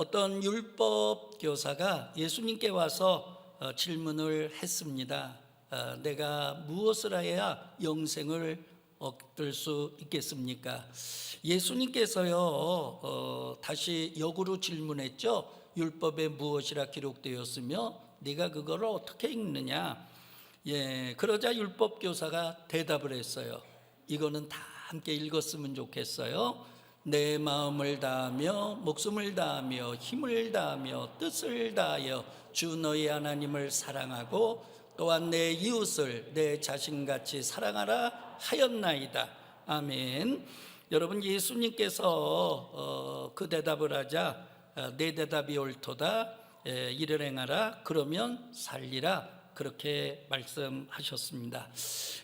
어떤 율법 교사가 예수님께 와서 질문을 했습니다. 내가 무엇을 해야 영생을 얻을 수 있겠습니까? 예수님께서요 다시 역으로 질문했죠. 율법에 무엇이라 기록되었으며 네가 그걸 어떻게 읽느냐? 그러자 율법 교사가 대답을 했어요. 이거는 다 함께 읽었으면 좋겠어요. 내 마음을 다하며 목숨을 다하며 힘을 다하며 뜻을 다하여 주 너희 하나님을 사랑하고 또한 내 이웃을 내 자신같이 사랑하라 하였나이다. 아멘. 여러분, 예수님께서 그 대답을 하자 내 대답이 옳도다, 이를 행하라 그러면 살리라, 그렇게 말씀하셨습니다.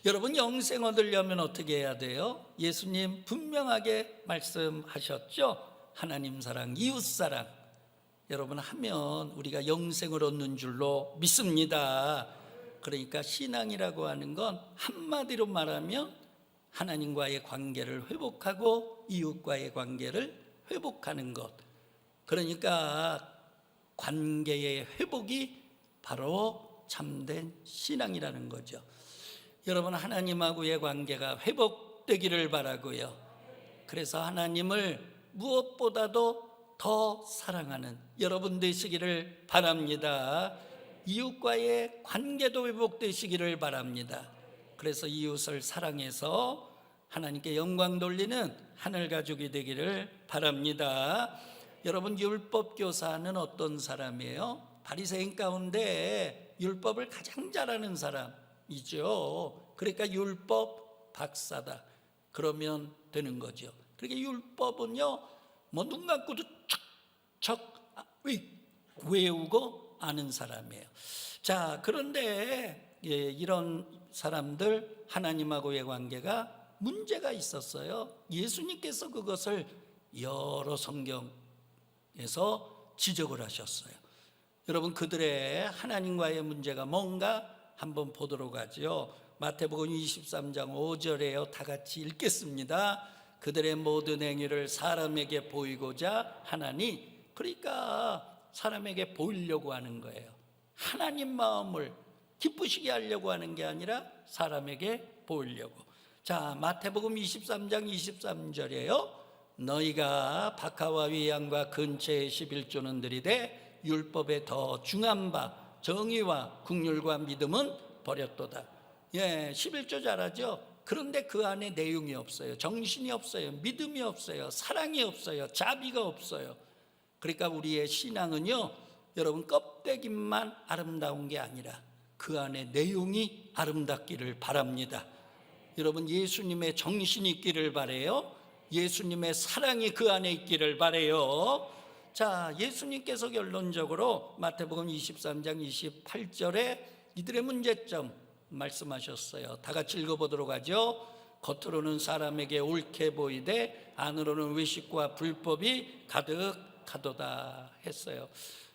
여러분, 영생 얻으려면 어떻게 해야 돼요? 예수님 분명하게 말씀하셨죠. 하나님 사랑, 이웃 사랑 여러분 하면 우리가 영생을 얻는 줄로 믿습니다. 그러니까 신앙이라고 하는 건 한마디로 말하면 하나님과의 관계를 회복하고 이웃과의 관계를 회복하는 것. 그러니까 관계의 회복이 바로 참된 신앙이라는 거죠. 여러분, 하나님하고의 관계가 회복되기를 바라고요. 그래서 하나님을 무엇보다도 더 사랑하는 여러분 되시기를 바랍니다. 이웃과의 관계도 회복되시기를 바랍니다. 그래서 이웃을 사랑해서 하나님께 영광 돌리는 하늘 가족이 되기를 바랍니다. 여러분, 율법 교사는 어떤 사람이에요? 바리새인 가운데 율법을 가장 잘하는 사람이죠. 그러니까 율법 박사다 그러면 되는 거죠. 그러니까 율법은요 눈 감고도 척척 외우고 아는 사람이에요. 자, 그런데 이런 사람들 하나님하고의 관계가 문제가 있었어요. 예수님께서 그것을 여러 성경에서 지적을 하셨어요. 여러분, 그들의 하나님과의 문제가 뭔가 한번 보도록 하죠. 마태복음 23장 5절에요. 다 같이 읽겠습니다. 그들의 모든 행위를 사람에게 보이고자 하나니, 그러니까 사람에게 보이려고 하는 거예요. 하나님 마음을 기쁘시게 하려고 하는 게 아니라 사람에게 보이려고. 자, 마태복음 23장 23절에요. 너희가 박하와 위양과 근처의 11조는 들이되 율법에 더 중한 바 정의와 긍휼과 믿음은 버렸도다. 11조 잘하죠. 그런데 그 안에 내용이 없어요. 정신이 없어요. 믿음이 없어요. 사랑이 없어요. 자비가 없어요. 그러니까 우리의 신앙은요 여러분, 껍데기만 아름다운 게 아니라 그 안에 내용이 아름답기를 바랍니다. 여러분, 예수님의 정신이 있기를 바라요. 예수님의 사랑이 그 안에 있기를 바라요. 자, 예수님께서 결론적으로 마태복음 23장 28절에 이들의 문제점 말씀하셨어요. 다 같이 읽어보도록 하죠. 겉으로는 사람에게 옳게 보이되 안으로는 외식과 불법이 가득하도다 했어요.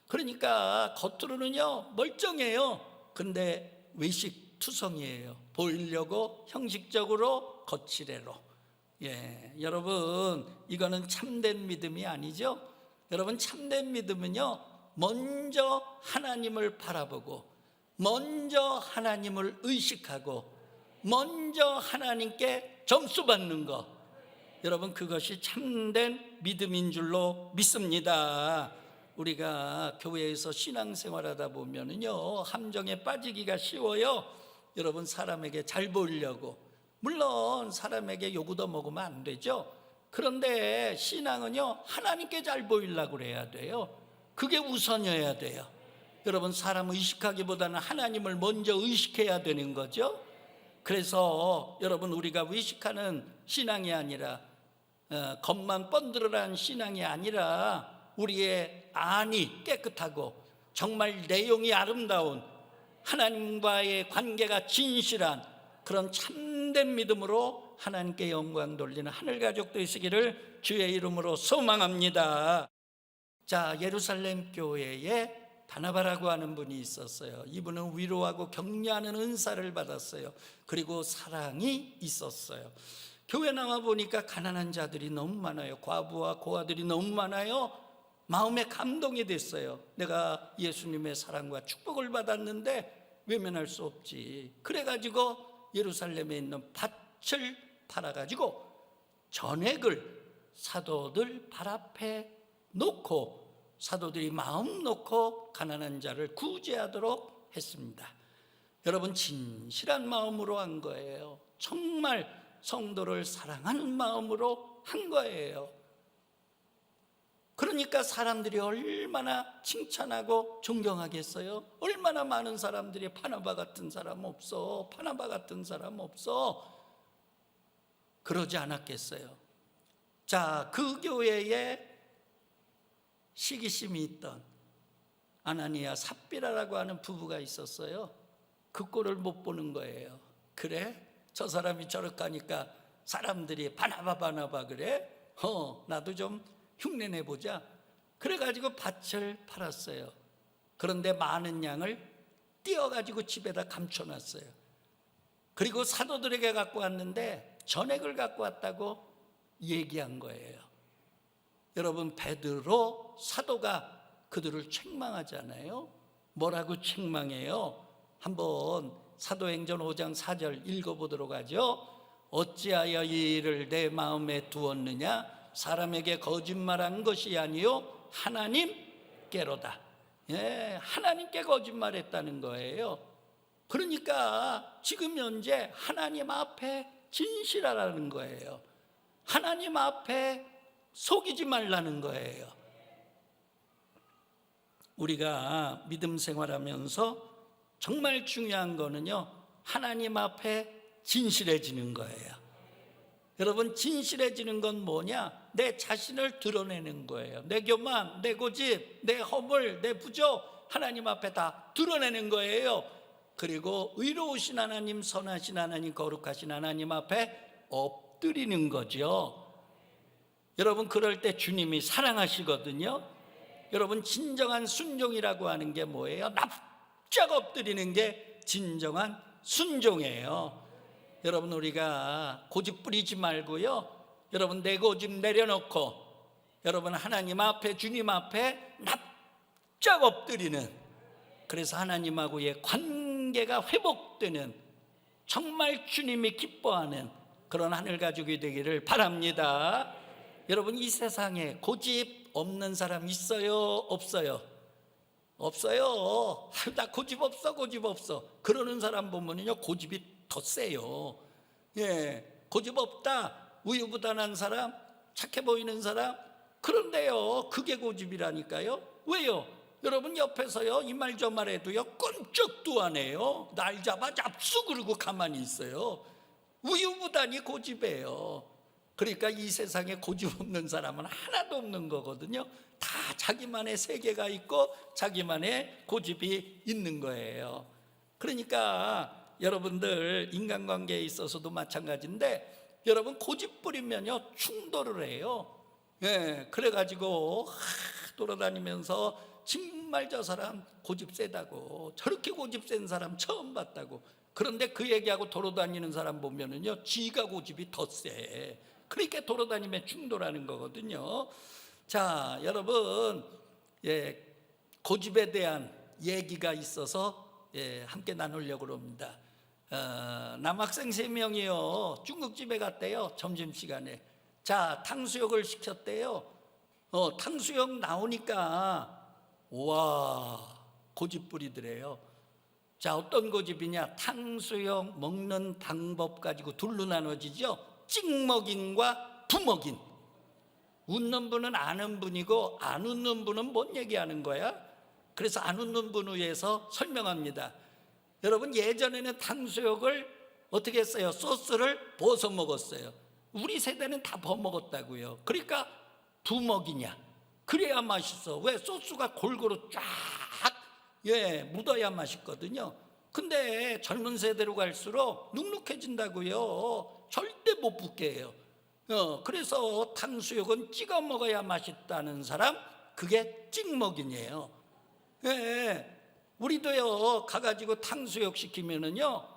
그러니까 겉으로는요 멀쩡해요. 근데 외식투성이에요. 보이려고 형식적으로 거칠애로. 여러분, 이거는 참된 믿음이 아니죠. 여러분, 참된 믿음은요 먼저 하나님을 바라보고 먼저 하나님을 의식하고 먼저 하나님께 점수 받는 것, 여러분, 그것이 참된 믿음인 줄로 믿습니다. 우리가 교회에서 신앙생활하다 보면은요 함정에 빠지기가 쉬워요. 여러분, 사람에게 잘 보이려고, 물론 사람에게 요구도 먹으면 안 되죠. 그런데 신앙은요 하나님께 잘 보이려고 그래야 돼요. 그게 우선이어야 돼요. 여러분, 사람 의식하기보다는 하나님을 먼저 의식해야 되는 거죠. 그래서 여러분, 우리가 의식하는 신앙이 아니라 겉만 번들어란 신앙이 아니라 우리의 안이 깨끗하고 정말 내용이 아름다운 하나님과의 관계가 진실한 그런 참된 믿음으로 하나님께 영광 돌리는 하늘 가족 되시기를 주의 이름으로 소망합니다. 자, 예루살렘 교회에 바나바라고 하는 분이 있었어요. 이분은 위로하고 격려하는 은사를 받았어요. 그리고 사랑이 있었어요. 교회 나와 보니까 가난한 자들이 너무 많아요. 과부와 고아들이 너무 많아요. 마음에 감동이 됐어요. 내가 예수님의 사랑과 축복을 받았는데 외면할 수 없지. 그래가지고 예루살렘에 있는 밭을 팔아가지고 전액을 사도들 발 앞에 놓고 사도들이 마음 놓고 가난한 자를 구제하도록 했습니다. 여러분, 진실한 마음으로 한 거예요. 정말 성도를 사랑하는 마음으로 한 거예요. 그러니까 사람들이 얼마나 칭찬하고 존경하겠어요? 얼마나 많은 사람들이 바나바 같은 사람 없어, 바나바 같은 사람 없어, 그러지 않았겠어요? 자, 그 교회에 시기심이 있던 아나니아 삽비라라고 하는 부부가 있었어요. 그 꼴을 못 보는 거예요. 그래? 저 사람이 저렇게 하니까 사람들이 바나바 그래? 나도 좀 흉내내보자. 그래가지고 밭을 팔았어요. 그런데 많은 양을 띄어가지고 집에다 감춰놨어요. 그리고 사도들에게 갖고 왔는데 전액을 갖고 왔다고 얘기한 거예요. 여러분, 베드로 사도가 그들을 책망하잖아요. 뭐라고 책망해요? 한번 사도행전 5장 4절 읽어보도록 하죠. 어찌하여 이 일을 내 마음에 두었느냐? 사람에게 거짓말한 것이 아니요 하나님께로다. 하나님께 거짓말했다는 거예요. 그러니까 지금 현재 하나님 앞에 진실하라는 거예요. 하나님 앞에 속이지 말라는 거예요. 우리가 믿음 생활하면서 정말 중요한 거는요, 하나님 앞에 진실해지는 거예요. 여러분, 진실해지는 건 뭐냐? 내 자신을 드러내는 거예요. 내 교만, 내 고집, 내 허물, 내 부족 하나님 앞에 다 드러내는 거예요. 그리고 의로우신 하나님, 선하신 하나님, 거룩하신 하나님 앞에 엎드리는 거죠. 여러분, 그럴 때 주님이 사랑하시거든요. 여러분, 진정한 순종이라고 하는 게 뭐예요? 납작 엎드리는 게 진정한 순종이에요. 여러분, 우리가 고집 부리지 말고요, 여러분 내 고집 내려놓고 여러분 하나님 앞에, 주님 앞에 납작 엎드리는, 그래서 하나님하고의 관계가 회복되는, 정말 주님이 기뻐하는 그런 하늘 가족이 되기를 바랍니다. 여러분, 이 세상에 고집 없는 사람 있어요? 없어요? 없어요. 나 고집 없어 그러는 사람 보면요, 고집이 더 세요. 고집 없다, 우유부단한 사람, 착해 보이는 사람, 그런데요, 그게 고집이라니까요. 왜요? 여러분, 옆에서요 이 말 저 말 해도요 꼼짝도 안 해요. 날 잡아 잡수 그러고 가만히 있어요. 우유부단이 고집이에요. 그러니까 이 세상에 고집 없는 사람은 하나도 없는 거거든요. 다 자기만의 세계가 있고 자기만의 고집이 있는 거예요. 그러니까 여러분들 인간관계에 있어서도 마찬가지인데, 여러분 고집 부리면요 충돌을 해요. 그래가지고 돌아다니면서 정말 저 사람 고집 세다고, 저렇게 고집 센 사람 처음 봤다고. 그런데 그 얘기하고 돌아다니는 사람 보면은요 지가 고집이 더 세. 그러니까 돌아다니면 충돌하는 거거든요. 자, 여러분, 고집에 대한 얘기가 있어서 함께 나누려고 합니다. 남학생 3명이요 중국집에 갔대요. 점심시간에. 자, 탕수육을 시켰대요. 탕수육 나오니까 와, 고집 부리더래요. 자, 어떤 고집이냐? 탕수육 먹는 방법 가지고 둘로 나눠지죠. 찍먹인과 부먹인. 웃는 분은 아는 분이고 안 웃는 분은 뭔 얘기하는 거야? 그래서 안 웃는 분을 위해서 설명합니다. 여러분, 예전에는 탕수육을 어떻게 했어요? 소스를 부어서 먹었어요. 우리 세대는 다 버먹었다고요. 그러니까 부먹이냐? 그래야 맛있어. 왜? 소스가 골고루 쫙 묻어야 맛있거든요. 근데 젊은 세대로 갈수록 눅눅해진다고요. 절대 못 붙게 해요. 그래서 탕수육은 찍어 먹어야 맛있다는 사람, 그게 찍먹인이에요. 우리도요 가가지고 탕수육 시키면은요,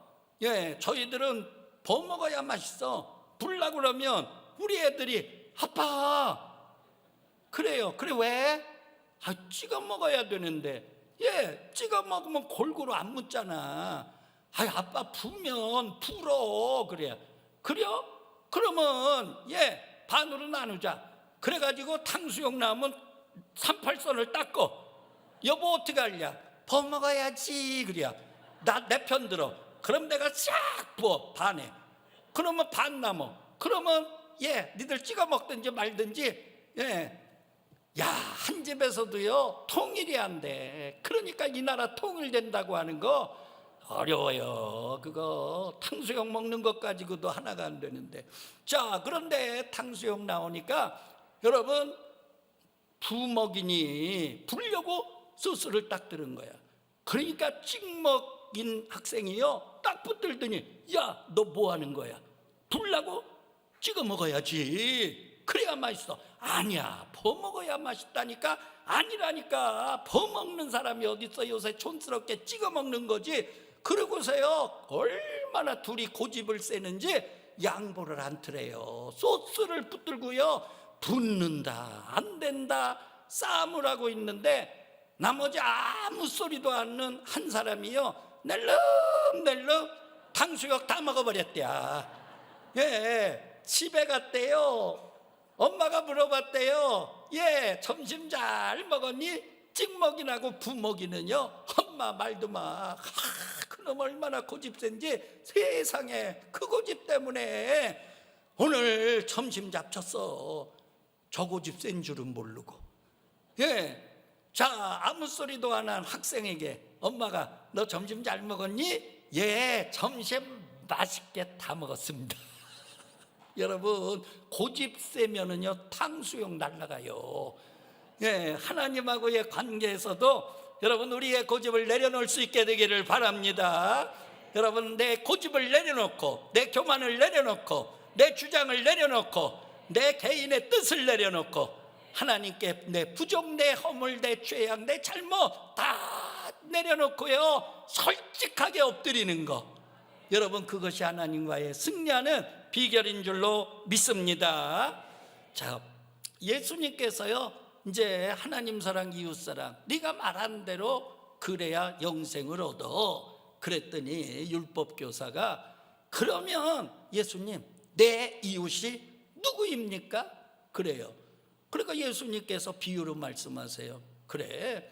저희들은 버먹어야 맛있어. 불라 그러면 우리 애들이 아빠 그래요. 그래 왜? 찍어 먹어야 되는데 찍어 먹으면 골고루 안 묻잖아. 아빠 부면 불어. 그래요. 그러면 반으로 나누자. 그래가지고 탕수육 나오면 38선을 닦고 여보 어떻게 하냐? 버 먹어야지. 그래야 내 편 들어. 그럼 내가 싹 부어 반에. 그러면 반 남어. 그러면 니들 찍어 먹든지 말든지. 한 집에서도요 통일이 안 돼. 그러니까 이 나라 통일된다고 하는 거 어려워요. 그거 탕수육 먹는 것 가지고도 하나가 안 되는데. 자, 그런데 탕수육 나오니까 여러분 부먹이니 불려고 소스를 딱 들은 거야. 그러니까 찍먹인 학생이요 딱 붙들더니 야, 너 뭐 하는 거야? 불라고? 찍어 먹어야지. 그래야 맛있어. 아니야, 버먹어야 맛있다니까. 아니라니까. 버먹는 사람이 어딨어. 요새 촌스럽게 찍어 먹는 거지. 그러고서요 얼마나 둘이 고집을 세는지 양보를 안 틀어요. 소스를 붙들고요 붓는다 안 된다 싸움을 하고 있는데 나머지 아무 소리도 않는 한 사람이요 낼름낼름 탕수육 다 먹어버렸대야. 집에 갔대요. 엄마가 물어봤대요. 점심 잘 먹었니? 찍먹이라고 부먹이는요 엄마 말도 마. 그놈 얼마나 고집센지. 세상에 그 고집 때문에 오늘 점심 잡쳤어. 저 고집 센 줄은 모르고. 자, 아무 소리도 안 한 학생에게 엄마가 너 점심 잘 먹었니? 점심 맛있게 다 먹었습니다. 여러분 고집 세면은요 탕수육 날라가요. 하나님하고의 관계에서도 여러분 우리의 고집을 내려놓을 수 있게 되기를 바랍니다. 여러분 내 고집을 내려놓고 내 교만을 내려놓고 내 주장을 내려놓고 내 개인의 뜻을 내려놓고 하나님께 내 부족, 내 허물, 내 죄악, 내 잘못 다 내려놓고요 솔직하게 엎드리는 거. 여러분 그것이 하나님과의 승리하는 비결인 줄로 믿습니다. 자, 예수님께서요 이제 하나님 사랑 이웃 사랑 네가 말한 대로 그래야 영생을 얻어 그랬더니 율법 교사가 그러면 예수님 내 이웃이 누구입니까? 그래요. 그러니까 예수님께서 비유로 말씀하세요. 그래,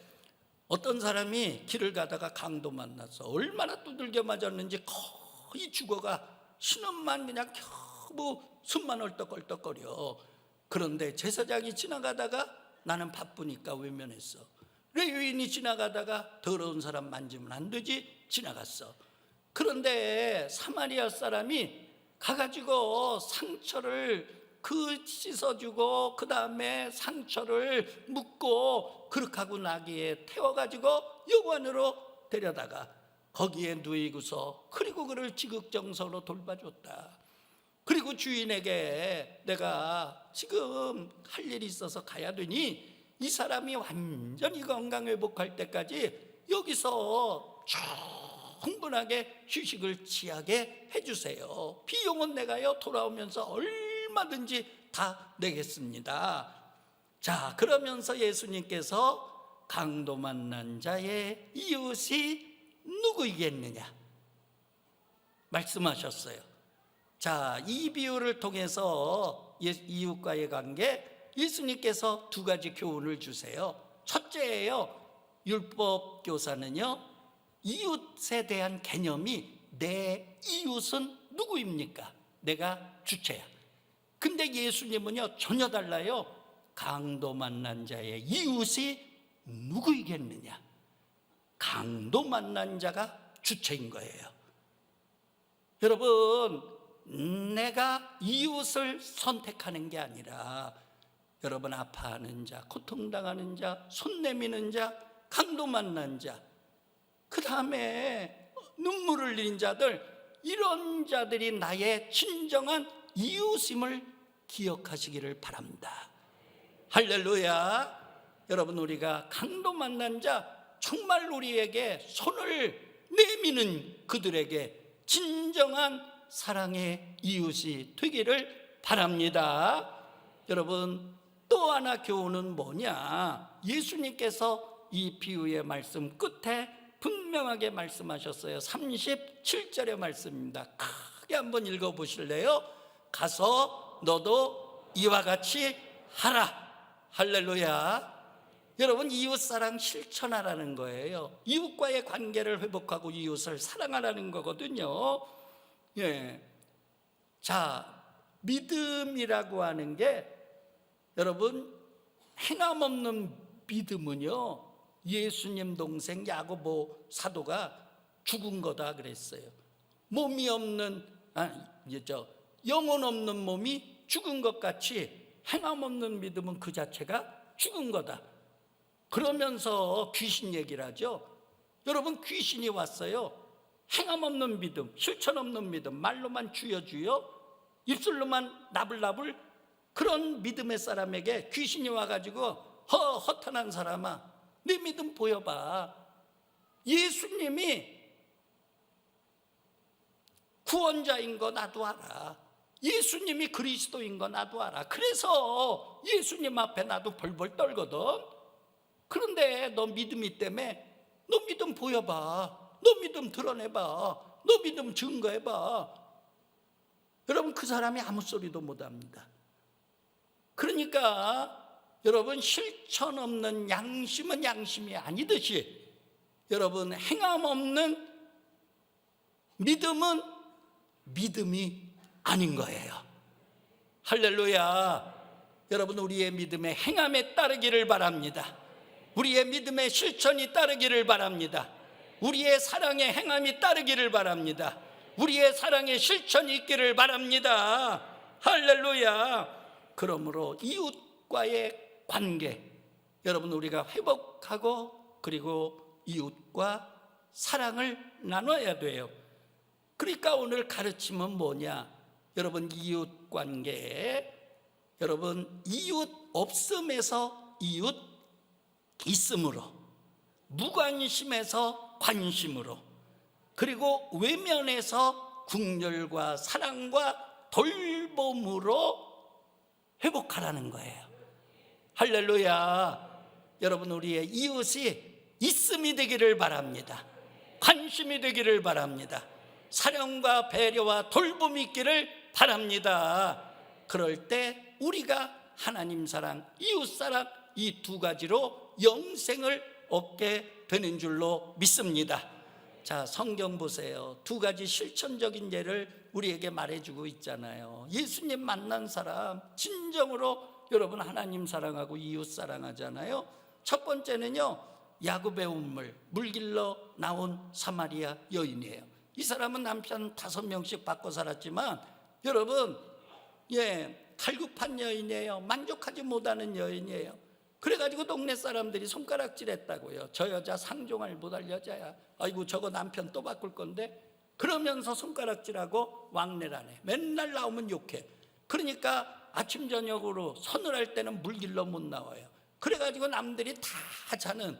어떤 사람이 길을 가다가 강도 만났어. 얼마나 두들겨 맞았는지 거의 죽어가 신음만 그냥 겨우 숨만 얼떡얼떡거려. 그런데 제사장이 지나가다가 나는 바쁘니까 외면했어. 레위인이 지나가다가 더러운 사람 만지면 안 되지 지나갔어. 그런데 사마리아 사람이 가가지고 상처를 씻어주고 그 다음에 상처를 묶고 그렇게 하고 나귀에 태워가지고 여관으로 데려다가 거기에 누이고서 그리고 그를 지극정성으로 돌봐줬다. 그리고 주인에게 내가 지금 할 일이 있어서 가야 되니 이 사람이 완전히 건강 회복할 때까지 여기서 충분하게 휴식을 취하게 해주세요. 비용은 내가요 돌아오면서 얼마든지 다 내겠습니다. 자, 그러면서 예수님께서 강도 만난 자의 이웃이 누구이겠느냐 말씀하셨어요. 자, 이 비유를 통해서 이웃과의 관계 예수님께서 두 가지 교훈을 주세요. 첫째예요. 율법 교사는요 이웃에 대한 개념이 내 이웃은 누구입니까? 내가 주체야. 근데 예수님은요 전혀 달라요. 강도 만난 자의 이웃이 누구이겠느냐? 강도 만난 자가 주체인 거예요. 여러분, 내가 이웃을 선택하는 게 아니라 여러분 아파하는 자, 고통당하는 자, 손 내미는 자, 강도 만난 자, 그 다음에 눈물을 흘린 자들, 이런 자들이 나의 진정한 이웃임을 기억하시기를 바랍니다. 할렐루야. 여러분, 우리가 강도 만난 자, 정말 우리에게 손을 내미는 그들에게 진정한 사랑의 이웃이 되기를 바랍니다. 여러분, 또 또 하나 교훈은 뭐냐? 예수님께서 이 비유의 말씀 끝에 분명하게 말씀하셨어요. 37절의 말씀입니다. 크게 한번 읽어보실래요? 가서 너도 이와 같이 하라. 할렐루야. 여러분, 이웃사랑 실천하라는 거예요. 이웃과의 관계를 회복하고 이웃을 사랑하라는 거거든요. 예. 자, 믿음이라고 하는 게 여러분, 행함 없는 믿음은요, 예수님 동생 야고보 사도가 죽은 거다 그랬어요. 몸이 없는, 영혼 없는 몸이 죽은 것 같이 행함 없는 믿음은 그 자체가 죽은 거다. 그러면서 귀신 얘기를 하죠. 여러분, 귀신이 왔어요. 행함 없는 믿음, 실천 없는 믿음, 말로만 주여 주여, 입술로만 나불나불, 그런 믿음의 사람에게 귀신이 와가지고 허탄한 사람아, 네 믿음 보여봐. 예수님이 구원자인 거 나도 알아. 예수님이 그리스도인 거 나도 알아. 그래서 예수님 앞에 나도 벌벌 떨거든. 그런데 너 믿음이 때문에 너 믿음 보여봐. 너 믿음 드러내봐. 너 믿음 증거해봐. 여러분, 그 사람이 아무 소리도 못합니다. 그러니까 여러분, 실천 없는 양심은 양심이 아니듯이 여러분, 행함 없는 믿음은 믿음이 아닌 거예요. 할렐루야. 여러분, 우리의 믿음의 행함에 따르기를 바랍니다. 우리의 믿음의 실천이 따르기를 바랍니다. 우리의 사랑의 행함이 따르기를 바랍니다. 우리의 사랑의 실천이 있기를 바랍니다. 할렐루야. 그러므로 이웃과의 관계, 여러분, 우리가 회복하고 그리고 이웃과 사랑을 나눠야 돼요. 그러니까 오늘 가르침은 뭐냐? 여러분, 이웃 관계에, 여러분, 이웃 없음에서 이웃 있음으로, 무관심에서 관심으로, 그리고 외면에서 긍휼과 사랑과 돌봄으로 회복하라는 거예요. 할렐루야. 여러분, 우리의 이웃이 있음이 되기를 바랍니다. 관심이 되기를 바랍니다. 사랑과 배려와 돌봄이 있기를 바랍니다. 그럴 때 우리가 하나님 사랑, 이웃 사랑, 이 두 가지로 영생을 얻게 되는 줄로 믿습니다. 자, 성경 보세요. 두 가지 실천적인 예를 우리에게 말해주고 있잖아요. 예수님 만난 사람, 진정으로 여러분 하나님 사랑하고 이웃 사랑하잖아요. 첫 번째는요, 야곱의 운물, 물길러 나온 사마리아 여인이에요. 이 사람은 남편 5명씩 받고 살았지만 여러분, 갈급한 여인이에요. 만족하지 못하는 여인이에요. 그래가지고 동네 사람들이 손가락질했다고요. 저 여자 상종할 못할 여자야. 아이고, 저거 남편 또 바꿀 건데. 그러면서 손가락질하고 왕래를 안 해. 맨날 나오면 욕해. 그러니까 아침 저녁으로 서늘할 때는 물길러 못 나와요. 그래가지고 남들이 다 자는,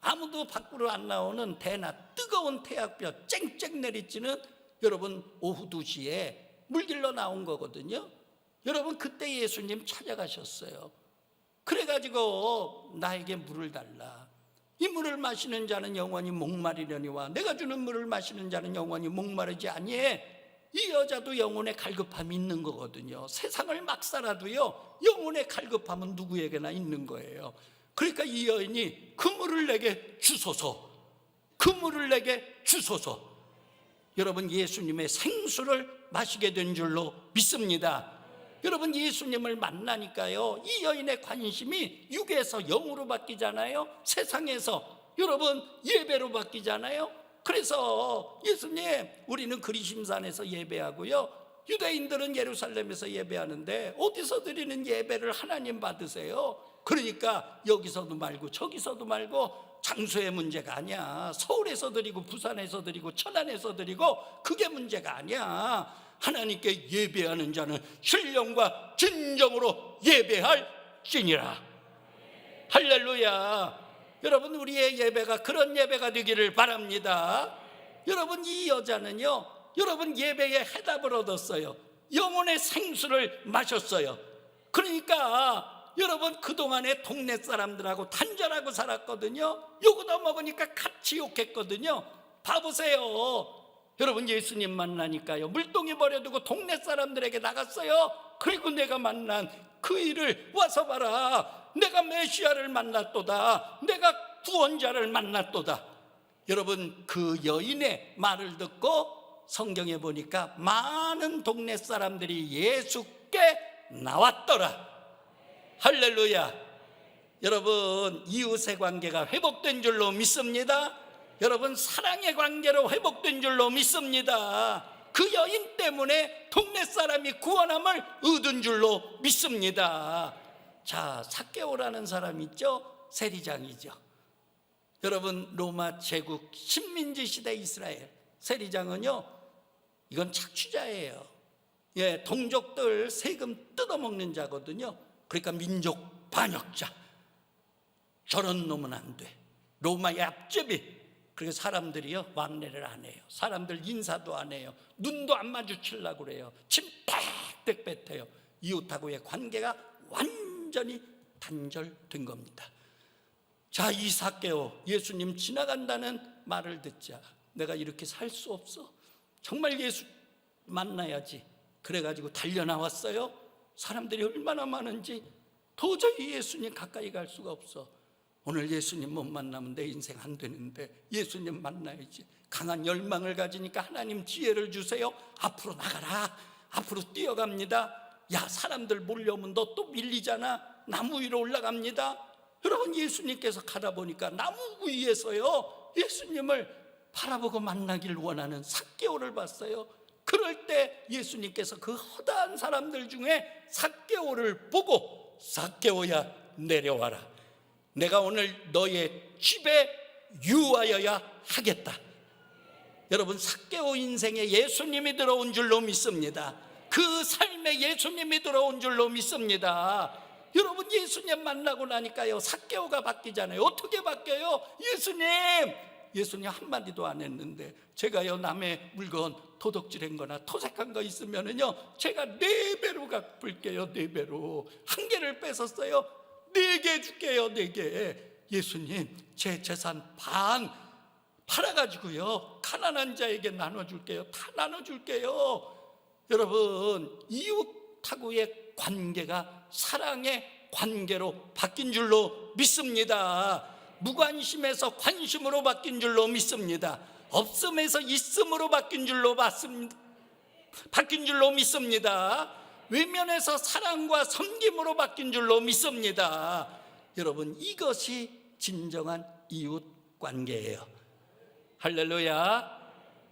아무도 밖으로 안 나오는 대낮 뜨거운 태양볕 쨍쨍 내리쬐는 여러분 오후 2시에 물길러 나온 거거든요. 여러분, 그때 예수님 찾아가셨어요. 그래가지고 나에게 물을 달라. 이 물을 마시는 자는 영원히 목마르려니와 내가 주는 물을 마시는 자는 영원히 목마르지 아니해. 이 여자도 영혼의 갈급함이 있는 거거든요. 세상을 막 살아도요, 영혼의 갈급함은 누구에게나 있는 거예요. 그러니까 이 여인이 그 물을 내게 주소서, 그 물을 내게 주소서. 여러분, 예수님의 생수를 마시게 된 줄로 믿습니다. 여러분, 예수님을 만나니까요, 이 여인의 관심이 육에서 영으로 바뀌잖아요. 세상에서 여러분 예배로 바뀌잖아요. 그래서 예수님, 우리는 그리심산에서 예배하고요, 유대인들은 예루살렘에서 예배하는데 어디서 드리는 예배를 하나님 받으세요. 그러니까 여기서도 말고 저기서도 말고 장소의 문제가 아니야. 서울에서 드리고 부산에서 드리고 천안에서 드리고 그게 문제가 아니야. 하나님께 예배하는 자는 신령과 진정으로 예배할지니라. 할렐루야. 여러분, 우리의 예배가 그런 예배가 되기를 바랍니다. 여러분, 이 여자는요, 여러분 예배에 해답을 얻었어요. 영혼의 생수를 마셨어요. 그러니까 여러분 그동안에 동네 사람들하고 단절하고 살았거든요. 욕도 먹으니까 같이 욕했거든요. 봐보세요. 여러분 예수님 만나니까요, 물동이 버려두고 동네 사람들에게 나갔어요. 그리고 내가 만난 그 일을 와서 봐라, 내가 메시아를 만났도다, 내가 구원자를 만났도다. 여러분 그 여인의 말을 듣고 성경에 보니까 많은 동네 사람들이 예수께 나왔더라. 할렐루야. 여러분 이웃의 관계가 회복된 줄로 믿습니다. 여러분 사랑의 관계로 회복된 줄로 믿습니다. 그 여인 때문에 동네 사람이 구원함을 얻은 줄로 믿습니다. 자, 삭개오라는 사람 있죠? 세리장이죠. 여러분 로마 제국 식민지 시대 이스라엘, 세리장은요, 이건 착취자예요. 예, 동족들 세금 뜯어먹는 자거든요. 그러니까 민족 반역자. 저런 놈은 안 돼. 로마의 앞제비. 그래서 사람들이요 왕래를 안 해요. 사람들 인사도 안 해요. 눈도 안 마주치려고 그래요. 침 빽빽 뱉어요. 이웃하고의 관계가 완전히 단절된 겁니다. 자, 이 삭개오, 예수님 지나간다는 말을 듣자 내가 이렇게 살 수 없어, 정말 예수 만나야지, 그래가지고 달려나왔어요. 사람들이 얼마나 많은지 도저히 예수님 가까이 갈 수가 없어. 오늘 예수님 못 만나면 내 인생 안 되는데 예수님 만나야지. 강한 열망을 가지니까 하나님 지혜를 주세요. 앞으로 나가라. 앞으로 뛰어갑니다. 야, 사람들 몰려오면 너 또 밀리잖아. 나무 위로 올라갑니다. 여러분 예수님께서 가다 보니까 나무 위에서요 예수님을 바라보고 만나길 원하는 삭개오를 봤어요. 그럴 때 예수님께서 그 허다한 사람들 중에 삭개오를 보고 삭개오야 내려와라. 내가 오늘 너의 집에 유하여야 하겠다. 여러분 삭개오 인생에 예수님이 들어온 줄로 믿습니다. 그 삶에 예수님이 들어온 줄로 믿습니다. 여러분 예수님 만나고 나니까요 삭개오가 바뀌잖아요. 어떻게 바뀌어요? 예수님 한마디도 안 했는데 제가요 남의 물건 도둑질한 거나 토색한 거 있으면은요 제가 4배로 갚을게요. 4배로. 1개를 뺏었어요. 4개 줄게요. 4개. 예수님 제 재산 반 팔아가지고요 가난한 자에게 나눠줄게요. 다 나눠줄게요. 여러분 이웃하고의 관계가 사랑의 관계로 바뀐 줄로 믿습니다. 무관심에서 관심으로 바뀐 줄로 믿습니다. 없음에서 있음으로 바뀐 줄로 믿습니다. 외면에서 사랑과 섬김으로 바뀐 줄로 믿습니다. 여러분 이것이 진정한 이웃 관계예요. 할렐루야.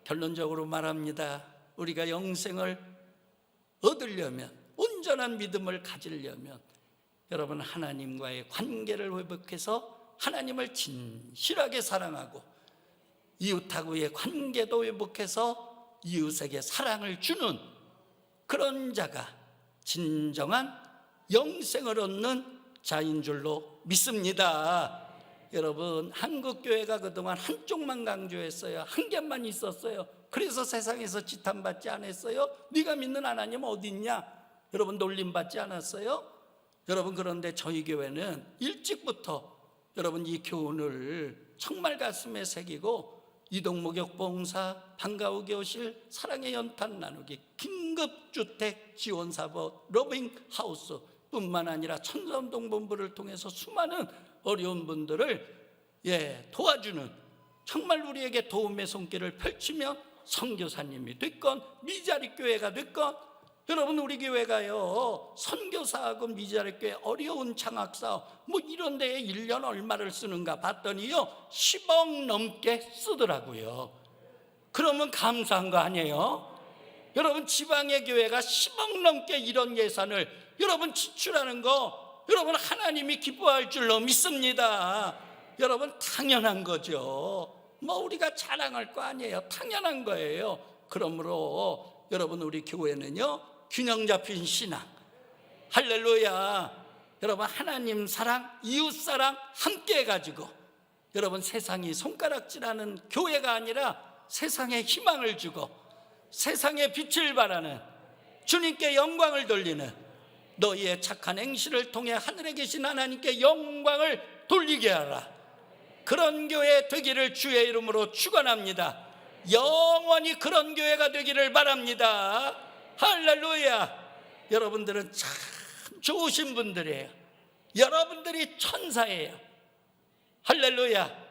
결론적으로 말합니다. 우리가 영생을 얻으려면, 온전한 믿음을 가지려면 여러분 하나님과의 관계를 회복해서 하나님을 진실하게 사랑하고 이웃하고의 관계도 회복해서 이웃에게 사랑을 주는 그런 자가 진정한 영생을 얻는 자인 줄로 믿습니다. 여러분 한국교회가 그동안 한쪽만 강조했어요. 한 개만 있었어요. 그래서 세상에서 지탄받지 않았어요. 네가 믿는 하나님 어디 있냐? 여러분 놀림받지 않았어요? 여러분 그런데 저희 교회는 일찍부터 여러분 이 교훈을 정말 가슴에 새기고 이동목욕봉사, 방과후 교실, 사랑의 연탄 나누기, 긴급주택 지원사업, 러빙하우스 뿐만 아니라 천사운동본부를 통해서 수많은 어려운 분들을 도와주는, 정말 우리에게 도움의 손길을 펼치며 선교사님이 됐건 미자리 교회가 됐건 여러분 우리 교회가요 선교사하고 미자리 교회 어려운 장학사업 이런 데에 1년 얼마를 쓰는가 봤더니요 10억 넘게 쓰더라고요. 그러면 감사한 거 아니에요? 여러분 지방의 교회가 10억 넘게 이런 예산을 여러분 지출하는 거 여러분 하나님이 기뻐할 줄로 믿습니다. 여러분 당연한 거죠. 우리가 자랑할 거 아니에요. 당연한 거예요. 그러므로 여러분 우리 교회는요 균형 잡힌 신앙, 할렐루야. 여러분 하나님 사랑, 이웃 사랑 함께 해가지고 여러분 세상이 손가락질하는 교회가 아니라 세상에 희망을 주고 세상에 빛을 발하는, 주님께 영광을 돌리는 너희의 착한 행실을 통해 하늘에 계신 하나님께 영광을 돌리게 하라. 그런 교회 되기를 주의 이름으로 축원합니다. 영원히 그런 교회가 되기를 바랍니다. 할렐루야. 여러분들은 참 좋으신 분들이에요. 여러분들이 천사예요. 할렐루야.